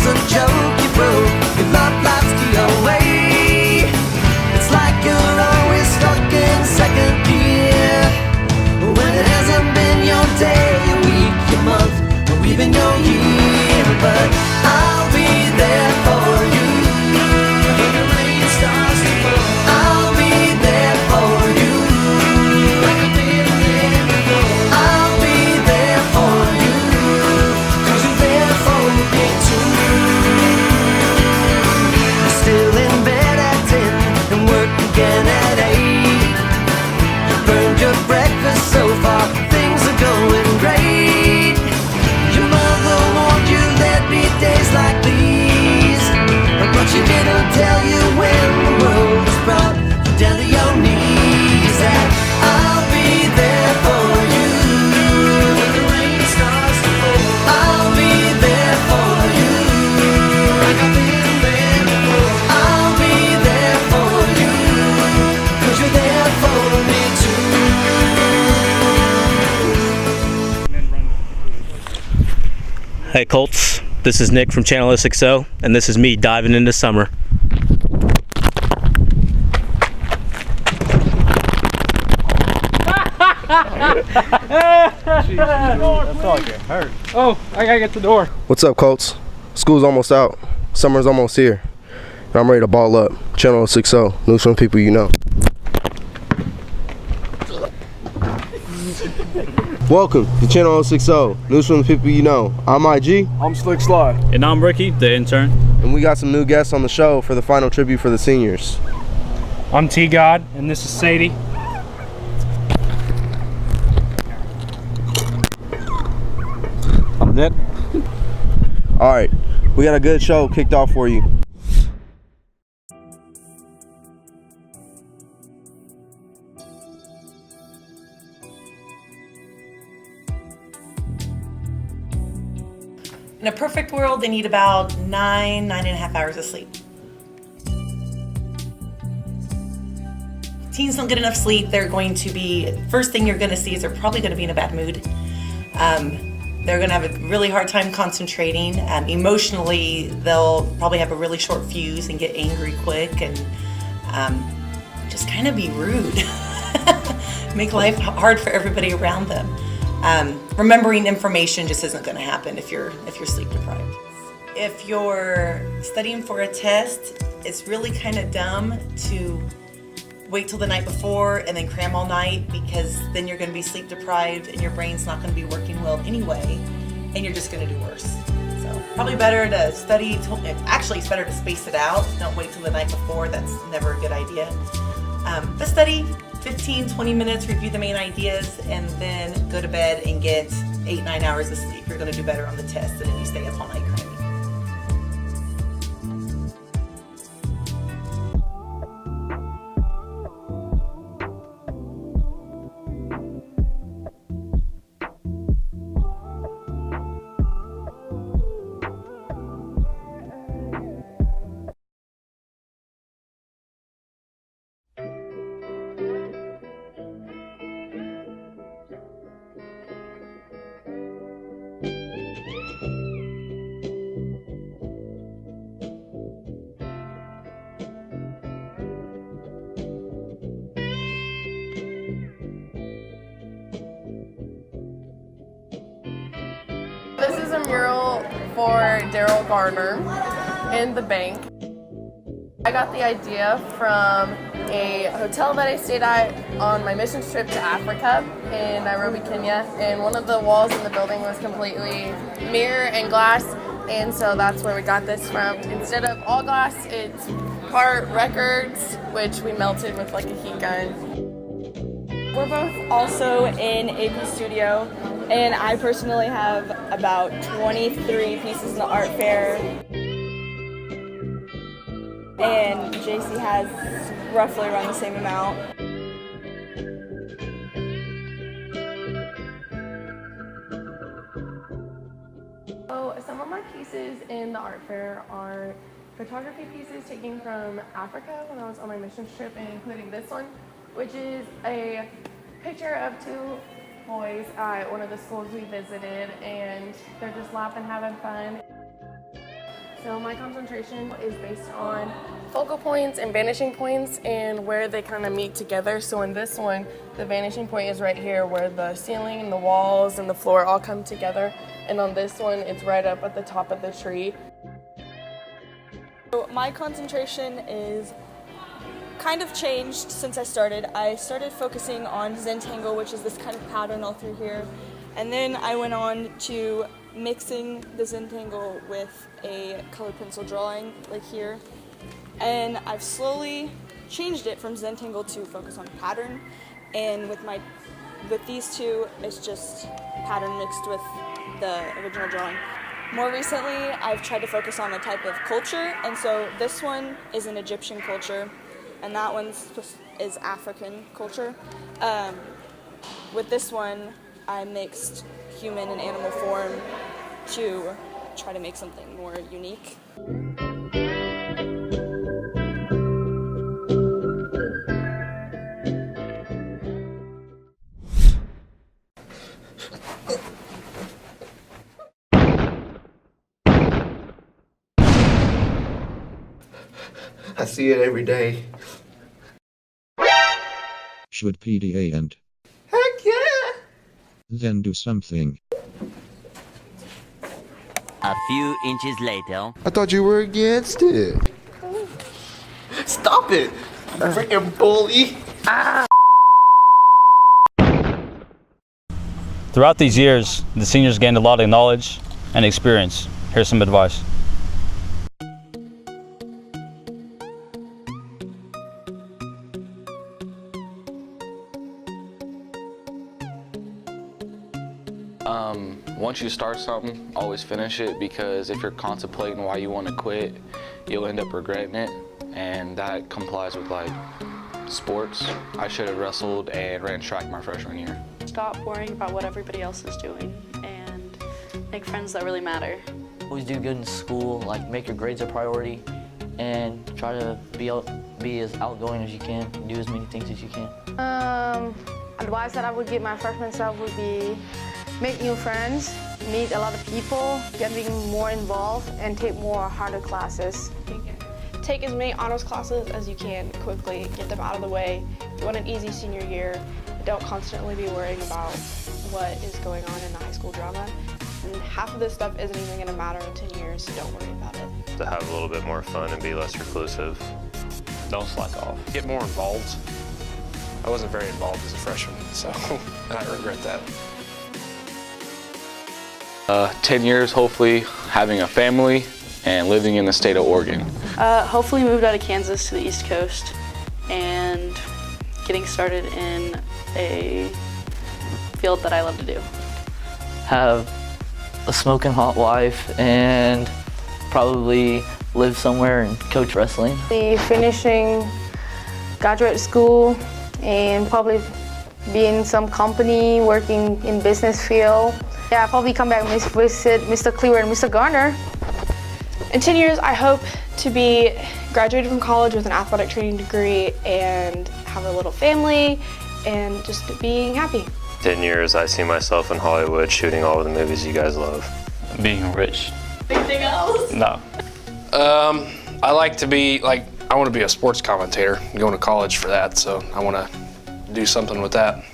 love's a joke you broke, your love life's the away. It's like you're always stuck in second gear, when it hasn't been your day, your week, your month, or even your year. But I'll be there for you when the rain starts to fall. I'll be there for you like I've been there before. I'll be there for you 'cause you're there for me too. You're still in bed at 10 and work again at 8. You burned your breakfast so far, things are going great. Your mother warned you there'd be days like these, but she didn't tell you when the world was brought you down to your knees. That I'll be there for you when the rain starts to fall. I'll be there for you like I've been there before. I'll be there for you 'cause you're there for me too. Hey Colts, this is Nick from Channel SXO, and this is me diving into summer. Oh, I gotta get the door. What's up, Colts? School's almost out. Summer's almost here. And I'm ready to ball up. Channel 60, news from the people you know. Welcome to Channel 60, news from the people you know. I'm IG. I'm Slick Sly. And I'm Ricky, the intern. And we got some new guests on the show for the final tribute for the seniors. I'm T God, and this is Sadie. I'm Nick. All right, we got a good show kicked off for you. In a perfect world, they need about 9.5 hours of sleep. Teens don't get enough sleep, they're going to be, first thing you're going to see is they're probably going to be in a bad mood. They're going to have a really hard time concentrating. Emotionally, they'll probably have a really short fuse and get angry quick and just kind of be rude. Make life hard for everybody around them. Remembering information just isn't going to happen if you're sleep deprived. If you're studying for a test, it's really kind of dumb to wait till the night before and then cram all night, because then you're going to be sleep deprived and your brain's not going to be working well anyway, and you're just going to do worse. So probably better to study. Actually, it's better to space it out. Don't wait till the night before. That's never a good idea. But study 15-20 minutes, review the main ideas, and then go to bed and get 8-9 hours of sleep. You're going to do better on the test than if you stay up all night cramming. This is a mural for Daryl Garner in the bank. I got the idea from a hotel that I stayed at on my mission trip to Africa in Nairobi, Kenya, and one of the walls in the building was completely mirror and glass, and so that's where we got this from. Instead of all glass, it's part records, which we melted with like a heat gun. We're both also in AP Studio, and I personally have about 23 pieces in the art fair. And JC has roughly around the same amount. So some of my pieces in the art fair are photography pieces taken from Africa when I was on my mission trip, and including this one, which is a picture of two boys at one of the schools we visited, and they're just laughing, having fun. So my concentration is based on focal points and vanishing points and where they kind of meet together. So in this one, the vanishing point is right here where the ceiling and the walls and the floor all come together. And on this one, it's right up at the top of the tree. So my concentration is kind of changed since I started. I started focusing on Zentangle, which is this kind of pattern all through here. And then I went on to mixing the Zentangle with a colored pencil drawing, like here. And I've slowly changed it from Zentangle to focus on pattern. And with these two, it's just pattern mixed with the original drawing. More recently, I've tried to focus on a type of culture, and so this one is an Egyptian culture, and that one is African culture. With this one, I mixed human and animal form to try to make something more unique. I see it every day. Should PDA end? Heck yeah! Then do something. A few inches later. I thought you were against it. Stop it! You freaking bully! Throughout these years, the seniors gained a lot of knowledge and experience. Here's some advice. Once you start something, always finish it, because if you're contemplating why you want to quit, you'll end up regretting it, and that complies with like sports. I should have wrestled and ran track my freshman year. Stop worrying about what everybody else is doing and make friends that really matter. Always do good in school, like make your grades a priority, and try to be as outgoing as you can, do as many things as you can. Advice that I would give my freshman self would be make new friends, meet a lot of people, getting more involved, and take more harder classes. Take as many honors classes as you can quickly, get them out of the way. You want an easy senior year. Don't constantly be worrying about what is going on in the high school drama. And half of this stuff isn't even going to matter in 10 years, so don't worry about it. To have a little bit more fun and be less reclusive. Don't slack off. Get more involved. I wasn't very involved as a freshman, so and I regret that. 10 years, hopefully having a family and living in the state of Oregon. Hopefully moved out of Kansas to the East Coast and getting started in a field that I love to do. Have a smoking hot wife and probably live somewhere and coach wrestling. Be finishing graduate school and probably be in some company working in business field. Yeah, I'll probably come back and visit Mr. Cleaver and Mr. Garner. In 10 years, I hope to be graduated from college with an athletic training degree and have a little family and just being happy. 10 years, I see myself in Hollywood shooting all of the movies you guys love. Being rich. Anything else? No. I like to be, I want to be a sports commentator. I'm going to college for that, so I want to do something with that.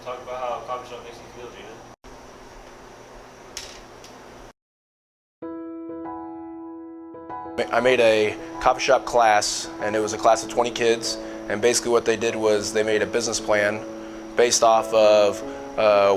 Talk about how a coffee shop makes you feel, Gina. I made a coffee shop class, and it was a class of 20 kids, and basically what they did was they made a business plan based off of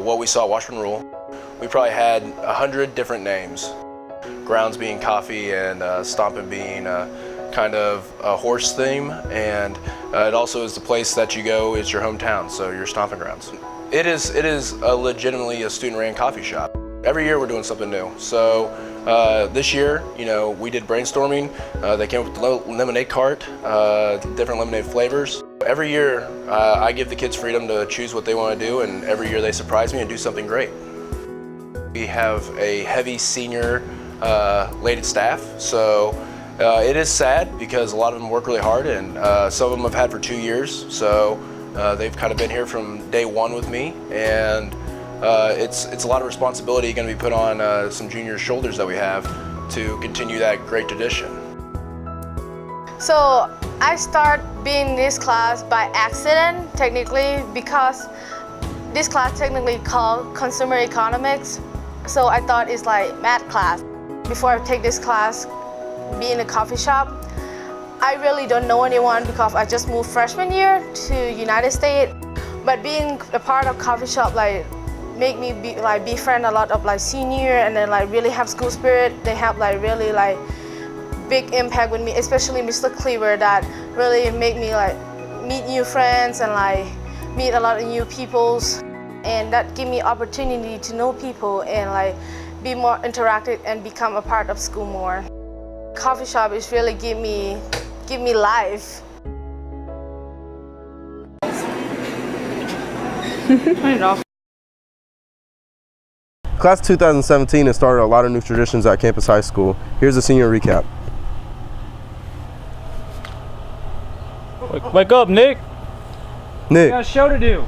what we saw at Washburn Rule. We probably had 100 different names, Grounds being coffee and Stompin' being kind of a horse theme, and it also is the place that you go, it's your hometown, so your stomping grounds. It is legitimately a student-ran coffee shop. Every year we're doing something new. So this year, we did brainstorming. They came up with the lemonade cart, different lemonade flavors. Every year I give the kids freedom to choose what they want to do, and every year they surprise me and do something great. We have a heavy senior laden staff, so it is sad because a lot of them work really hard, and some of them have had for 2 years, so they've kind of been here from day one with me, and it's a lot of responsibility going to be put on some junior shoulders that we have to continue that great tradition. So I start being in this class by accident, technically, because this class technically called Consumer Economics. So I thought it's like math class. Before I take this class, be in a coffee shop, I really don't know anyone because I just moved freshman year to United States. But being a part of coffee shop like make me befriend a lot of like senior and then like really have school spirit. They have like really like big impact with me, especially Mr. Cleaver, that really make me like meet new friends and like meet a lot of new peoples, and that give me opportunity to know people and like be more interactive and become a part of school more. Coffee shop is really give me life. Turn it off. Class 2017 has started a lot of new traditions at Campus High School. Here's a senior recap. Wake up, Nick. Nick. We got a show to do.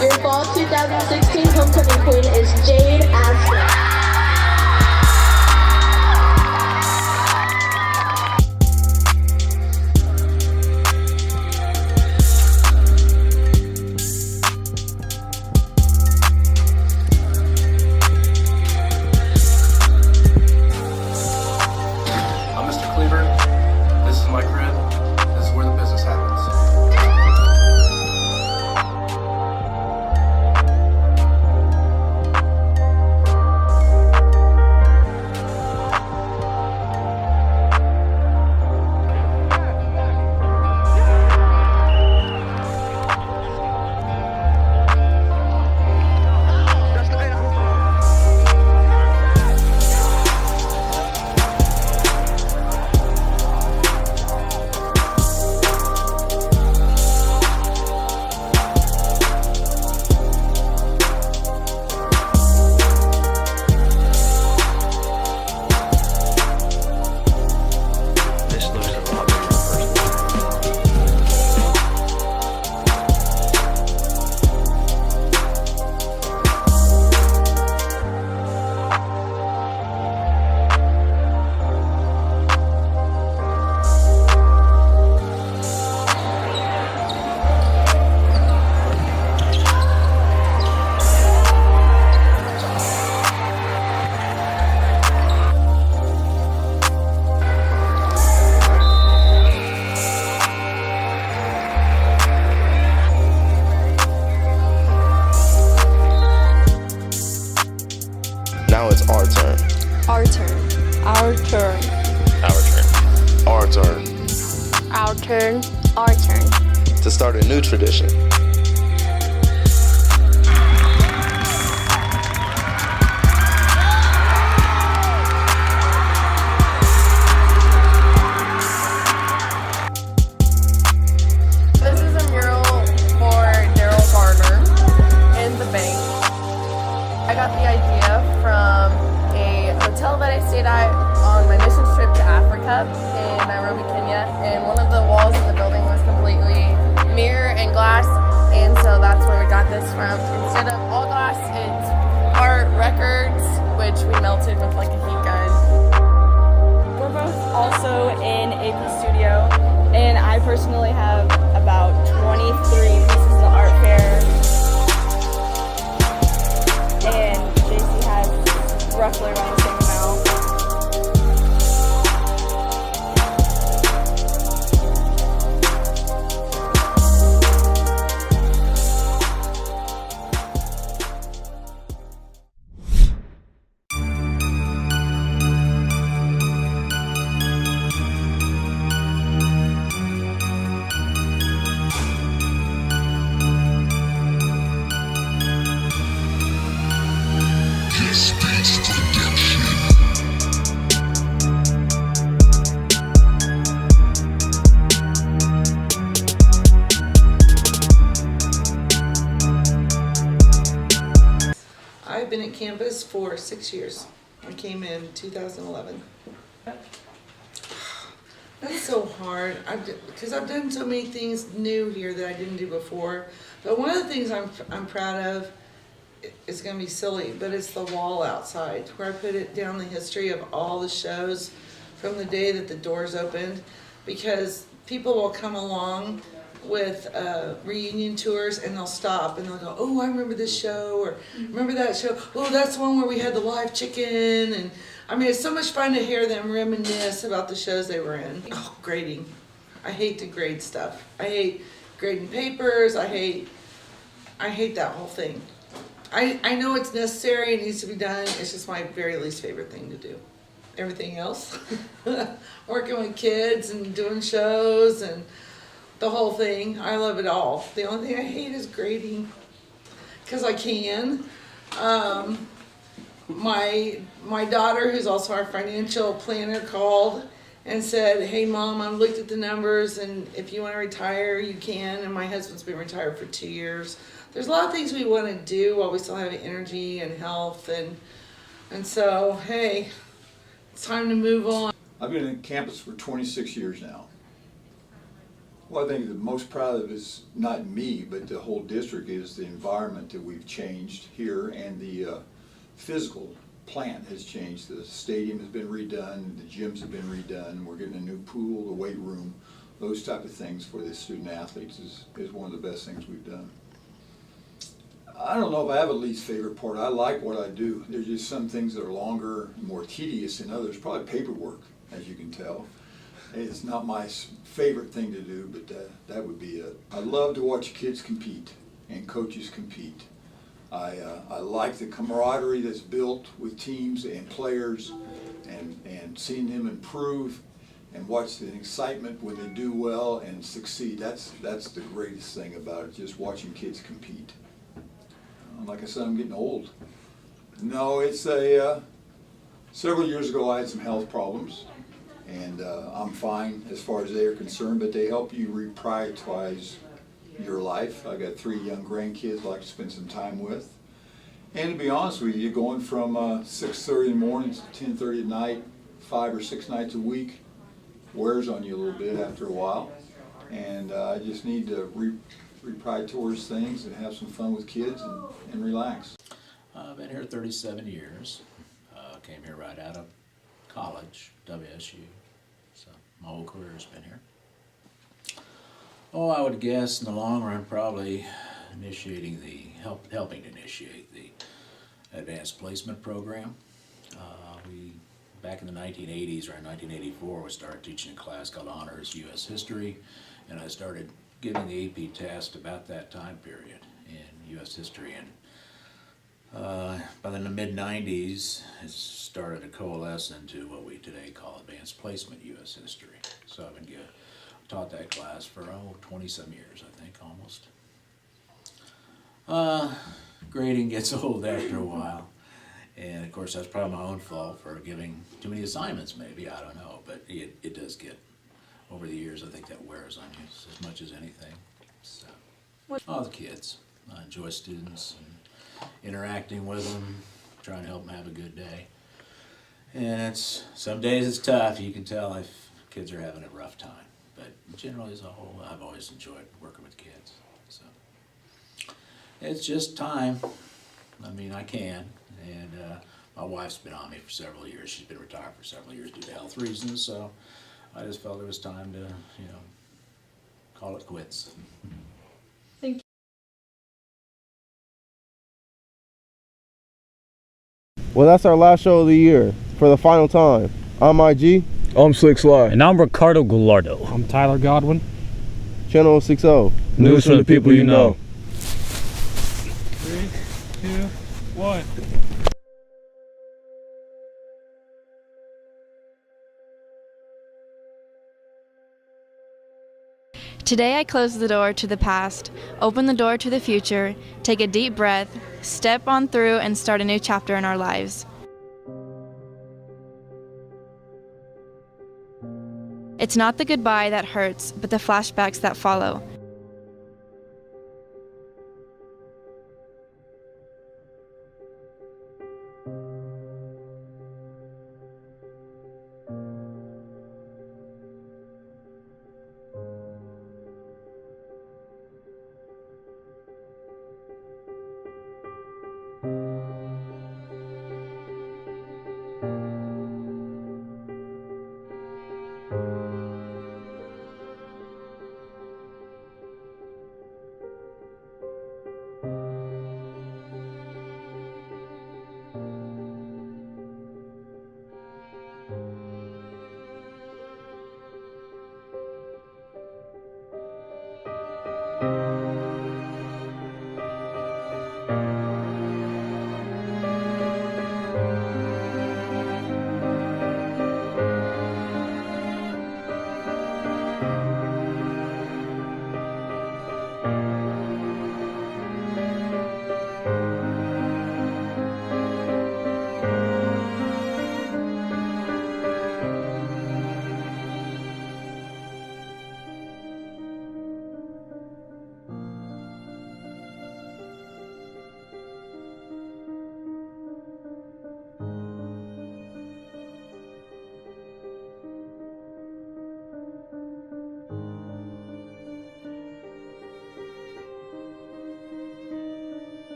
Your fall 2016 homecoming queen is Jade Ashton. I'm Mr. Cleaver. This is my crib. This is where the business happens. Now it's our turn. Our turn. Our turn. Our turn. Our turn. Our turn. Our turn. To start a new tradition. This is a mural for Daryl Gardner in the bank. I got the idea from a hotel that I stayed at on my mission trip to Africa in Nairobi, Kenya, and one of the walls of the building was completely mirror and glass, and so that's where we got this from. Instead of all glass, it's art records, which we melted with like a heat gun. We're both also in AP Studio, and I personally have about 23 pieces of art fair, and JC has roughly around the same amount. campus for 6 years. I came in 2011. That's so hard, because I've done so many things new here that I didn't do before. But one of the things I'm proud of, it's going to be silly, but it's the wall outside where I put it down the history of all the shows from the day that the doors opened, because people will come along with reunion tours and they'll stop and they'll go, oh, I remember this show, or remember that show, oh, that's the one where we had the live chicken. And I mean, it's so much fun to hear them reminisce about the shows they were in. Oh, grading. I hate to grade stuff. I hate grading papers. I hate that whole thing. I know it's necessary, it needs to be done, it's just my very least favorite thing to do. Everything else, working with kids and doing shows and the whole thing, I love it all. The only thing I hate is grading, because I can. My daughter, who's also our financial planner, called and said, hey Mom, I've looked at the numbers, and if you want to retire, you can. And my husband's been retired for 2 years. There's a lot of things we want to do while we still have energy and health, and so, hey, it's time to move on. I've been on campus for 26 years now. What I think the most proud of is not me, but the whole district, is the environment that we've changed here, and the physical plant has changed. The stadium has been redone, the gyms have been redone, we're getting a new pool, the weight room, those type of things for the student athletes is one of the best things we've done. I don't know if I have a least favorite part. I like what I do. There's just some things that are longer, more tedious than others. Probably paperwork, as you can tell. It's not my favorite thing to do, but that would be it. I love to watch kids compete and coaches compete. I like the camaraderie that's built with teams and players, and seeing them improve and watch the excitement when they do well and succeed. That's the greatest thing about it, just watching kids compete. Like I said, I'm getting old. No, it's several years ago I had some health problems, and I'm fine as far as they are concerned, but they help you reprioritize your life. I got 3 young grandkids I like to spend some time with. And to be honest with you, going from 6:30 in the morning to 10:30 at night, 5 or 6 nights a week, wears on you a little bit after a while. And I just need to reprioritize things and have some fun with kids and relax. I've been here 37 years. Came here right out of college, WSU. So my whole career has been here. Oh, I would guess in the long run, probably helping to initiate the advanced placement program. Back in the 1980s, around 1984, we started teaching a class called Honors U.S. History, and I started giving the AP test about that time period in U.S. history. And by the mid-90s, it started to coalesce into what we today call advanced placement U.S. history. So I've been taught that class for 20-some years, I think, almost. Grading gets old after a while. And of course, that's probably my own fault for giving too many assignments, maybe, I don't know. But it does get, over the years, I think that wears on you as much as anything. So, the kids. I enjoy students and interacting with them, trying to help them have a good day. And some days it's tough. You can tell if kids are having a rough time. But generally as a whole, I've always enjoyed working with kids. So it's just time. I mean, I can. And my wife's been on me for several years. She's been retired for several years due to health reasons. So I just felt it was time to, call it quits. Thank you. Well, that's our last show of the year. For the final time, I'm IG. I'm Slick Sly. And I'm Ricardo Gallardo. I'm Tyler Godwin. Channel 60. News from the people you know. 3, 2, 1. Today I close the door to the past, open the door to the future, take a deep breath, step on through and start a new chapter in our lives. It's not the goodbye that hurts, but the flashbacks that follow.